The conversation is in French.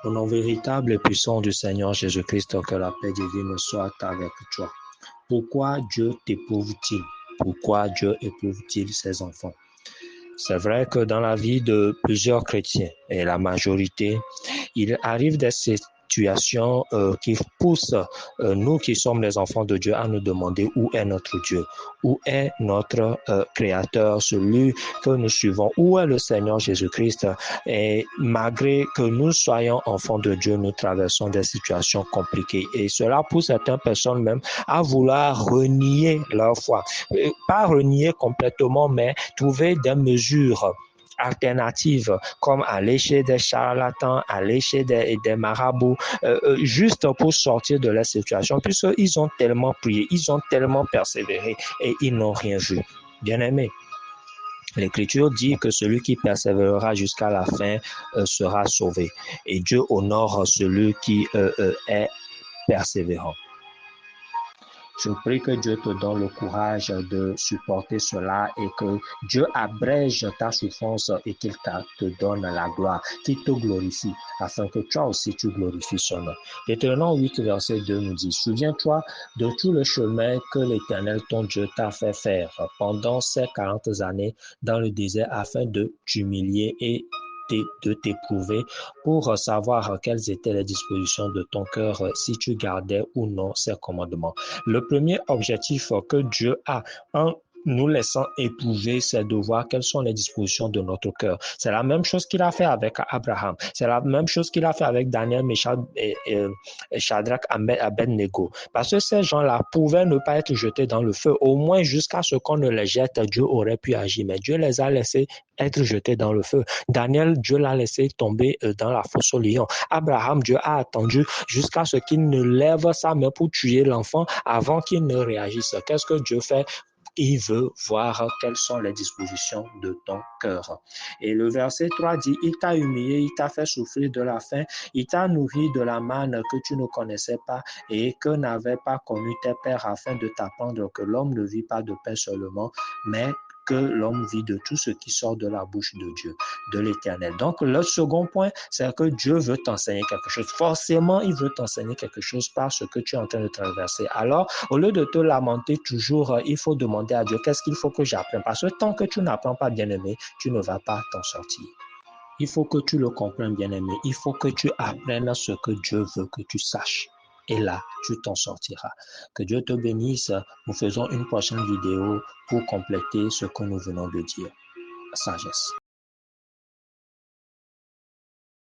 Au nom véritable et puissant du Seigneur Jésus-Christ, que la paix divine soit avec toi. Pourquoi Dieu t'éprouve-t-il? Pourquoi Dieu éprouve-t-il ses enfants? C'est vrai que dans la vie de plusieurs chrétiens, et la majorité, il arrive des situations qui poussent nous qui sommes les enfants de Dieu à nous demander où est notre Dieu, où est notre Créateur, celui que nous suivons, où est le Seigneur Jésus-Christ. Et malgré que nous soyons enfants de Dieu, nous traversons des situations compliquées. Et cela pousse certaines personnes même à vouloir renier leur foi. Pas renier complètement, mais trouver des mesures alternatives comme aller chez des charlatans, aller chez des marabouts, juste pour sortir de la situation, puisqu'ils ont tellement prié, ils ont tellement persévéré et ils n'ont rien vu. Bien-aimé, l'Écriture dit que celui qui persévérera jusqu'à la fin sera sauvé. Et Dieu honore celui qui est persévérant. Je prie que Dieu te donne le courage de supporter cela et que Dieu abrège ta souffrance et qu'il te donne la gloire, qu'il te glorifie, afin que toi aussi tu glorifies son nom. Deutéronome 8, verset 2 nous dit, souviens-toi de tout le chemin que l'Éternel ton Dieu t'a fait faire pendant ces 40 années dans le désert afin de t'humilier et de t'éprouver pour savoir quelles étaient les dispositions de ton cœur si tu gardais ou non ses commandements. Le premier objectif que Dieu a en nous laissant éprouver, c'est de voir quelles sont les dispositions de notre cœur. C'est la même chose qu'il a fait avec Abraham. C'est la même chose qu'il a fait avec Daniel, Meshach et Shadrach, Abednego. Parce que ces gens-là pouvaient ne pas être jetés dans le feu. Au moins jusqu'à ce qu'on ne les jette, Dieu aurait pu agir. Mais Dieu les a laissés être jetés dans le feu. Daniel, Dieu l'a laissé tomber dans la fosse au lion. Abraham, Dieu a attendu jusqu'à ce qu'il ne lève sa main pour tuer l'enfant avant qu'il ne réagisse. Qu'est-ce que Dieu fait? Il veut voir quelles sont les dispositions de ton cœur. Et le verset 3 dit, il t'a humilié, il t'a fait souffrir de la faim, il t'a nourri de la manne que tu ne connaissais pas et que n'avaient pas connu tes pères afin de t'apprendre que l'homme ne vit pas de pain seulement, mais que l'homme vit de tout ce qui sort de la bouche de Dieu, de l'Éternel. Donc, le second point, c'est que Dieu veut t'enseigner quelque chose. Forcément, il veut t'enseigner quelque chose par ce que tu es en train de traverser. Alors, au lieu de te lamenter toujours, il faut demander à Dieu, qu'est-ce qu'il faut que j'apprenne? Parce que tant que tu n'apprends pas, bien-aimé, tu ne vas pas t'en sortir. Il faut que tu le comprennes, bien-aimé. Il faut que tu apprennes ce que Dieu veut que tu saches. Et là, tu t'en sortiras. Que Dieu te bénisse. Nous faisons une prochaine vidéo pour compléter ce que nous venons de dire. Sagesse.